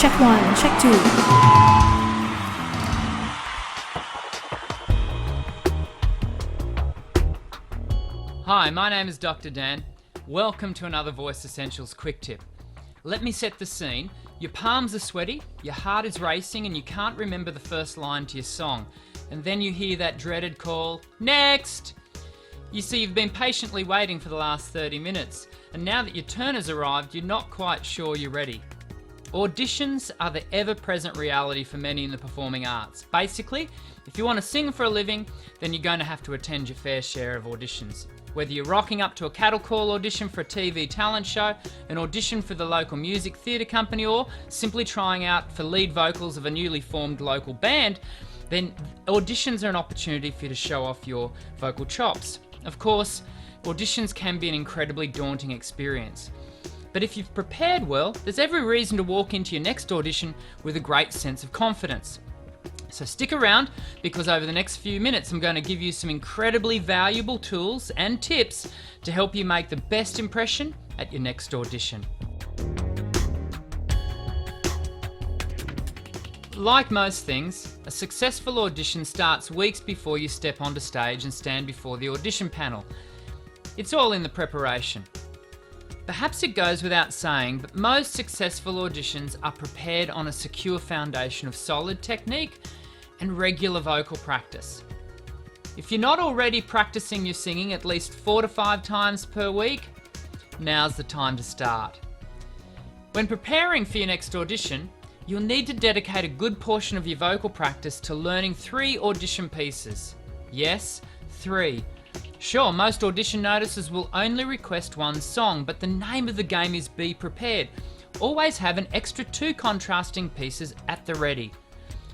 Check 1, check 2. Hi, my name is Dr. Dan. Welcome to another Voice Essentials quick tip. Let me set the scene. Your palms are sweaty, your heart is racing, and you can't remember the first line to your song. And then you hear that dreaded call, next! You see, you've been patiently waiting for the last 30 minutes, and now that your turn has arrived, you're not quite sure you're ready. Auditions are the ever-present reality for many in the performing arts. Basically, if you want to sing for a living, then you're going to have to attend your fair share of auditions. Whether you're rocking up to a cattle call audition for a TV talent show, an audition for the local music theatre company, or simply trying out for lead vocals of a newly formed local band, then auditions are an opportunity for you to show off your vocal chops. Of course, auditions can be an incredibly daunting experience. But if you've prepared well, there's every reason to walk into your next audition with a great sense of confidence. So stick around, because over the next few minutes I'm going to give you some incredibly valuable tools and tips to help you make the best impression at your next audition. Like most things, a successful audition starts weeks before you step onto stage and stand before the audition panel. It's all in the preparation. Perhaps it goes without saying, but most successful auditions are prepared on a secure foundation of solid technique and regular vocal practice. If you're not already practicing your singing at least 4 to 5 times per week, now's the time to start. When preparing for your next audition, you'll need to dedicate a good portion of your vocal practice to learning 3 audition pieces. Yes, 3. Sure, most audition notices will only request 1 song, but the name of the game is be prepared. Always have an extra 2 contrasting pieces at the ready.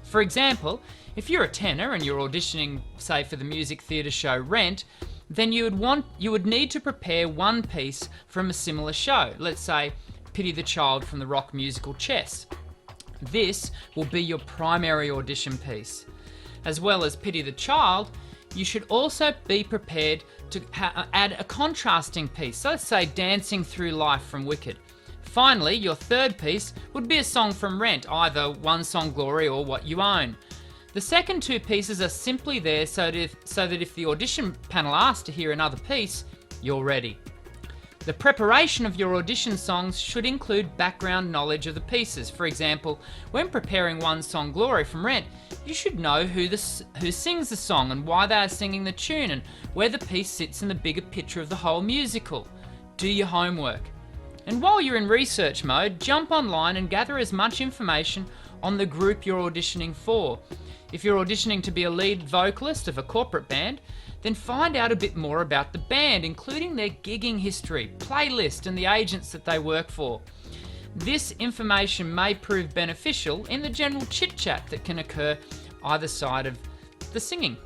For example, if you're a tenor and you're auditioning, say, for the music theatre show Rent, then you would need to prepare 1 piece from a similar show. Let's say Pity the Child from the rock musical Chess. This will be your primary audition piece. As well as Pity the Child, you should also be prepared to add a contrasting piece. So let's say Dancing Through Life from Wicked. Finally, your third piece would be a song from Rent, either One Song Glory or What You Own. The second 2 pieces are simply there so that if the audition panel asks to hear another piece, you're ready. The preparation of your audition songs should include background knowledge of the pieces. For example, when preparing One Song Glory from Rent, you should know who sings the song and why they are singing the tune and where the piece sits in the bigger picture of the whole musical. Do your homework. And while you're in research mode, jump online and gather as much information on the group you're auditioning for. If you're auditioning to be a lead vocalist of a corporate band, then find out a bit more about the band, including their gigging history, playlist, and the agents that they work for. This information may prove beneficial in the general chit-chat that can occur either side of the singing.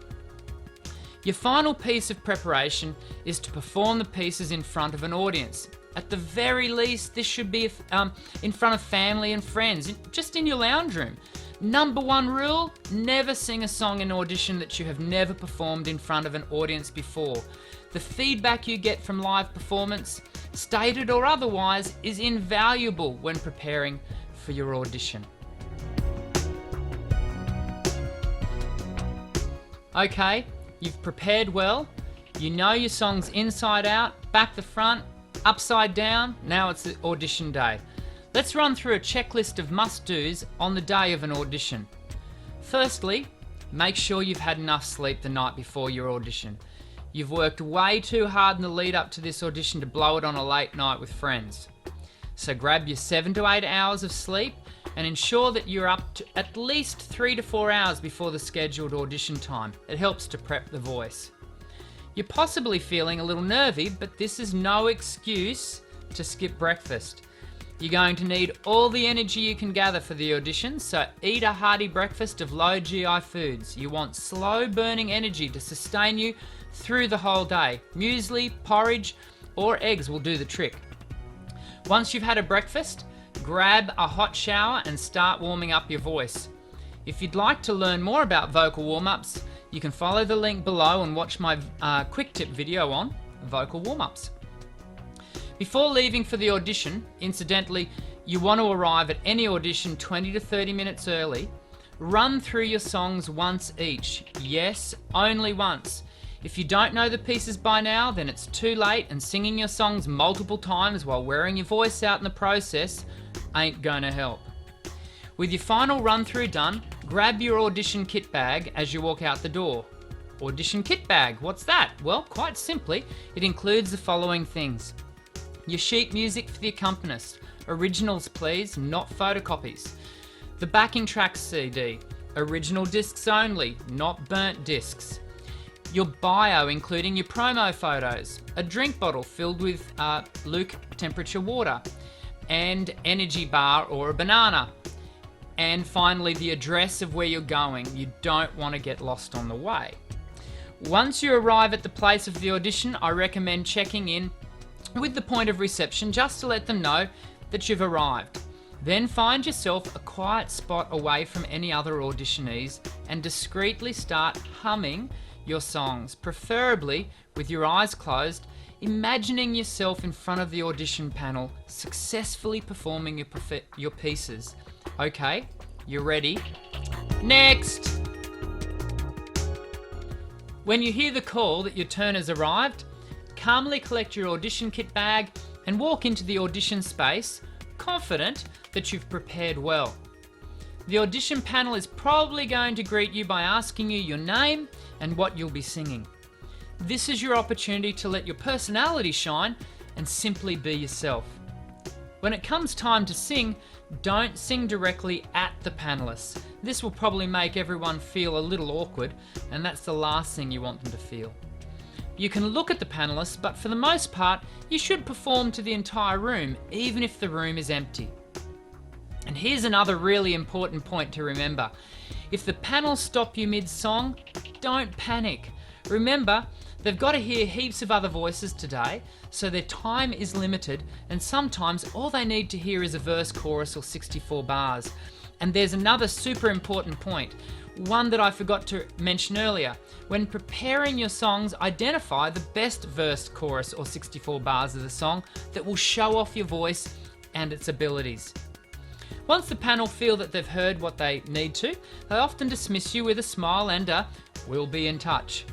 Your final piece of preparation is to perform the pieces in front of an audience. At the very least, this should be in front of family and friends, just in your lounge room. Number 1 rule, never sing a song in audition that you have never performed in front of an audience before. The feedback you get from live performance, stated or otherwise, is invaluable when preparing for your audition. Okay, you've prepared well, you know your songs inside out, back to front, upside down, now it's the audition day. Let's run through a checklist of must-dos on the day of an audition. Firstly, make sure you've had enough sleep the night before your audition. You've worked way too hard in the lead up to this audition to blow it on a late night with friends. So grab your 7 to 8 hours of sleep and ensure that you're up to at least 3 to 4 hours before the scheduled audition time. It helps to prep the voice. You're possibly feeling a little nervy, but this is no excuse to skip breakfast. You're going to need all the energy you can gather for the audition, so eat a hearty breakfast of low GI foods. You want slow burning energy to sustain you through the whole day. Muesli, porridge, or eggs will do the trick. Once you've had a breakfast, grab a hot shower and start warming up your voice. If you'd like to learn more about vocal warm-ups, you can follow the link below and watch my quick tip video on vocal warm-ups. Before leaving for the audition, incidentally, you want to arrive at any audition 20 to 30 minutes early. Run through your songs once each. Yes, only once. If you don't know the pieces by now, then it's too late, and singing your songs multiple times while wearing your voice out in the process ain't gonna help. With your final run through done, grab your audition kit bag as you walk out the door. Audition kit bag, what's that? Well, quite simply, it includes the following things. Your sheet music for the accompanist. Originals please, not photocopies. The backing tracks CD. Original discs only, not burnt discs. Your bio, including your promo photos. A drink bottle filled with luke temperature water. And energy bar or a banana. And finally, the address of where you're going. You don't want to get lost on the way. Once you arrive at the place of the audition, I recommend checking in with the point of reception just to let them know that you've arrived. Then find yourself a quiet spot away from any other auditionees and discreetly start humming your songs, preferably with your eyes closed, imagining yourself in front of the audition panel, successfully performing your pieces. Okay, you're ready? Next! When you hear the call that your turn has arrived, calmly collect your audition kit bag and walk into the audition space, confident that you've prepared well. The audition panel is probably going to greet you by asking you your name and what you'll be singing. This is your opportunity to let your personality shine and simply be yourself. When it comes time to sing, don't sing directly at the panelists. This will probably make everyone feel a little awkward, and that's the last thing you want them to feel. You can look at the panelists, but for the most part, you should perform to the entire room, even if the room is empty. And here's another really important point to remember. If the panel stop you mid-song, don't panic. Remember, they've got to hear heaps of other voices today, so their time is limited, and sometimes all they need to hear is a verse, chorus, or 64 bars. And there's another super important point, one that I forgot to mention earlier. When preparing your songs, identify the best verse, chorus, or 64 bars of the song that will show off your voice and its abilities. Once the panel feel that they've heard what they need to, they often dismiss you with a smile and a "we'll be in touch."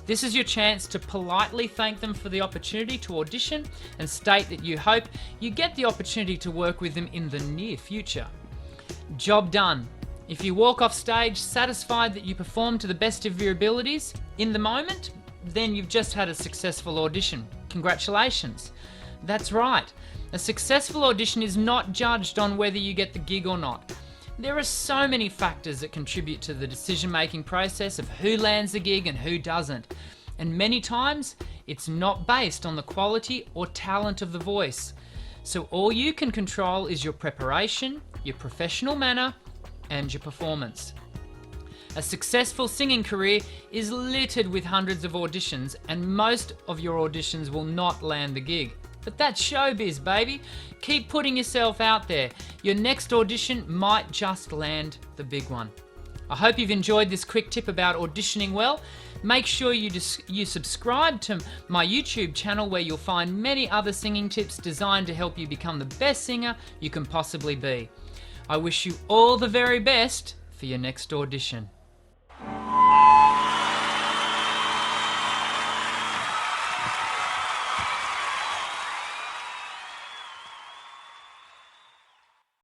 This is your chance to politely thank them for the opportunity to audition and state that you hope you get the opportunity to work with them in the near future. Job done. If you walk off stage satisfied that you performed to the best of your abilities in the moment, then you've just had a successful audition. Congratulations. That's right. A successful audition is not judged on whether you get the gig or not. There are so many factors that contribute to the decision-making process of who lands the gig and who doesn't. And many times, it's not based on the quality or talent of the voice. So all you can control is your preparation, your professional manner, and your performance. A successful singing career is littered with hundreds of auditions, and most of your auditions will not land the gig. But that's showbiz, baby. Keep putting yourself out there. Your next audition might just land the big one. I hope you've enjoyed this quick tip about auditioning well. Make sure you subscribe to my YouTube channel, where you'll find many other singing tips designed to help you become the best singer you can possibly be. I wish you all the very best for your next audition.